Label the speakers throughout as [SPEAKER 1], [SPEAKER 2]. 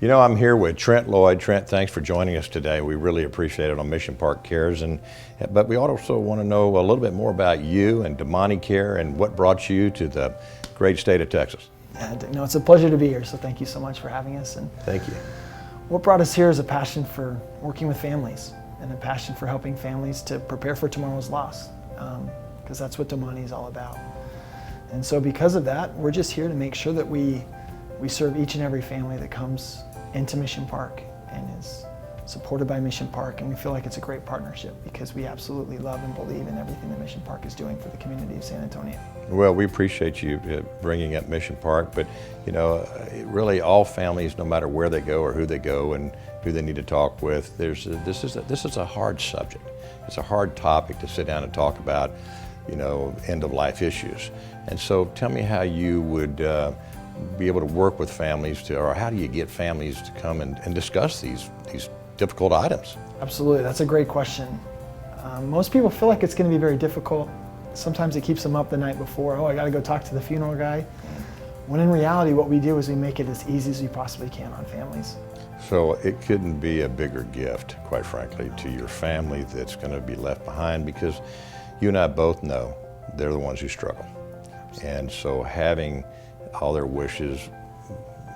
[SPEAKER 1] You know, I'm here with Trent Lloyd. Trent, thanks for joining us today. We really appreciate it on Mission Park Cares. But we also want to know a little bit more about you and Domani Care and what brought you to the great state of Texas.
[SPEAKER 2] No, it's a pleasure to be here, so thank you so much for having us. And
[SPEAKER 1] thank you.
[SPEAKER 2] What brought us here is a passion for working with families and a passion for helping families to prepare for tomorrow's loss, because that's what Domani is all about. And so because of that, we're just here to make sure that we serve each and every family that comes into Mission Park and is supported by Mission Park, and we feel like it's a great partnership because we absolutely love and believe in everything that Mission Park is doing for the community of San Antonio.
[SPEAKER 1] Well, we appreciate you bringing up Mission Park, but you know, really all families, no matter where they go or who they go and who they need to talk with, this is a hard subject. It's a hard topic to sit down and talk about, you know, end-of-life issues. And so tell me how you would be able to work with families or how do you get families to come and discuss these difficult items?
[SPEAKER 2] Absolutely, that's a great question. Most people feel like it's going to be very difficult. Sometimes it keeps them up the night before. Oh, I got to go talk to the funeral guy. When in reality, what we do is we make it as easy as we possibly can on families.
[SPEAKER 1] So it couldn't be a bigger gift, quite frankly, to your family that's going to be left behind, because you and I both know they're the ones who struggle. And so having all their wishes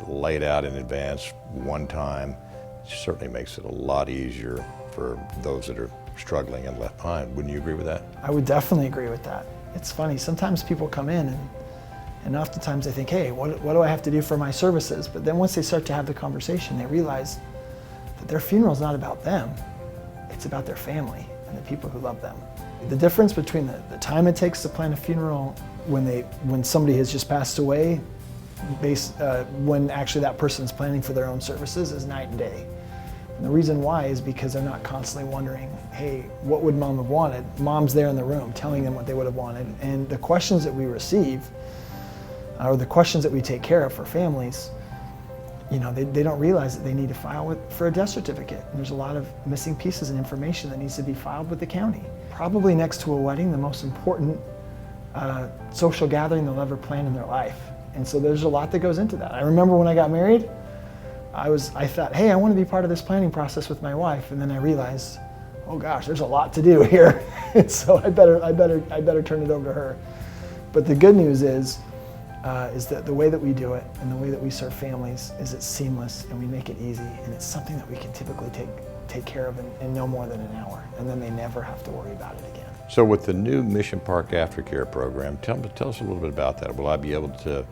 [SPEAKER 1] laid out in advance one time certainly makes it a lot easier for those that are struggling and left behind. Wouldn't you agree with that?
[SPEAKER 2] I would definitely agree with that. It's funny, sometimes people come in and oftentimes they think, hey, what do I have to do for my services? But then once they start to have the conversation, they realize that their funeral is not about them. It's about their family and the people who love them. The difference between the time it takes to plan a funeral when somebody has just passed away, when actually that person is planning for their own services, is night and day. And the reason why is because they're not constantly wondering, hey, what would mom have wanted? Mom's there in the room telling them what they would have wanted. And the questions that we receive, or the questions that we take care of for families, you know, they don't realize that they need to file for a death certificate. And there's a lot of missing pieces and information that needs to be filed with the county. Probably next to a wedding, the most important social gathering they'll ever plan in their life. And so there's a lot that goes into that. I remember when I got married, I thought, hey, I want to be part of this planning process with my wife. And then I realized, oh gosh, there's a lot to do here. And so I better turn it over to her. But the good news is that the way that we do it and the way that we serve families is it's seamless and we make it easy, and it's something that we can typically take care of in no more than an hour, and then they never have to worry about it again.
[SPEAKER 1] So with the new Mission Park Aftercare program, tell us a little bit about that. Will I be able to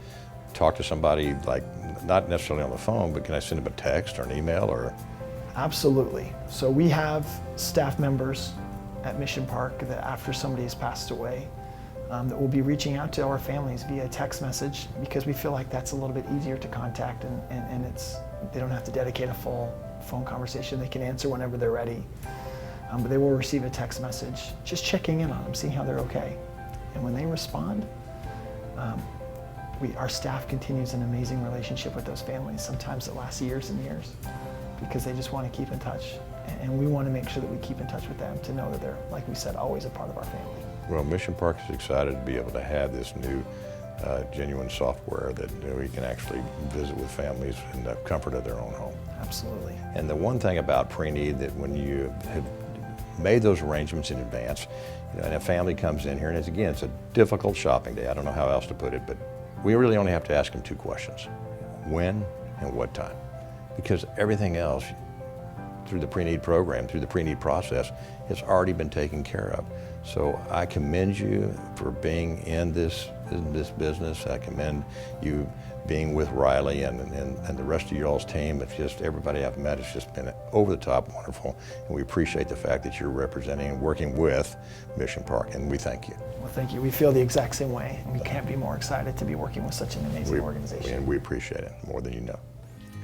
[SPEAKER 1] talk to somebody, like not necessarily on the phone, but can I send them a text or an email? Or?
[SPEAKER 2] Absolutely. So we have staff members at Mission Park that after somebody's passed away, that will be reaching out to our families via text message, because we feel like that's a little bit easier to contact, and they don't have to dedicate a full phone conversation. They can answer whenever they're ready. But they will receive a text message just checking in on them, seeing how they're okay. And when they respond, our staff continues an amazing relationship with those families. Sometimes it lasts years and years because they just want to keep in touch. And we want to make sure that we keep in touch with them to know that they're, like we said, always a part of our family.
[SPEAKER 1] Well, Mission Park is excited to be able to have this new genuine software that we can actually visit with families in the comfort of their own home.
[SPEAKER 2] Absolutely.
[SPEAKER 1] And the one thing about pre-need, that when you have made those arrangements in advance, you know, and a family comes in here, and it's a difficult shopping day. I don't know how else to put it, but we really only have to ask them two questions: when and what time? Because everything else through the pre-need program, through the pre-need process, has already been taken care of. So I commend you for being in this business. I commend you being with Riley and the rest of y'all's team. It's just, everybody I've met has just been over the top wonderful, and we appreciate the fact that you're representing and working with Mission Park, and we thank you.
[SPEAKER 2] Well, thank you. We feel the exact same way, and we can't be more excited to be working with such an amazing organization.
[SPEAKER 1] And we appreciate it more than you know.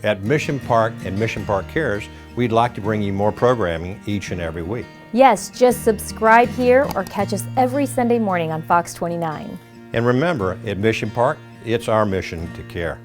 [SPEAKER 1] At Mission Park and Mission Park Cares, we'd like to bring you more programming each and every week.
[SPEAKER 3] Yes, just subscribe here or catch us every Sunday morning on Fox 29.
[SPEAKER 1] And remember, at Mission Park, it's our mission to care.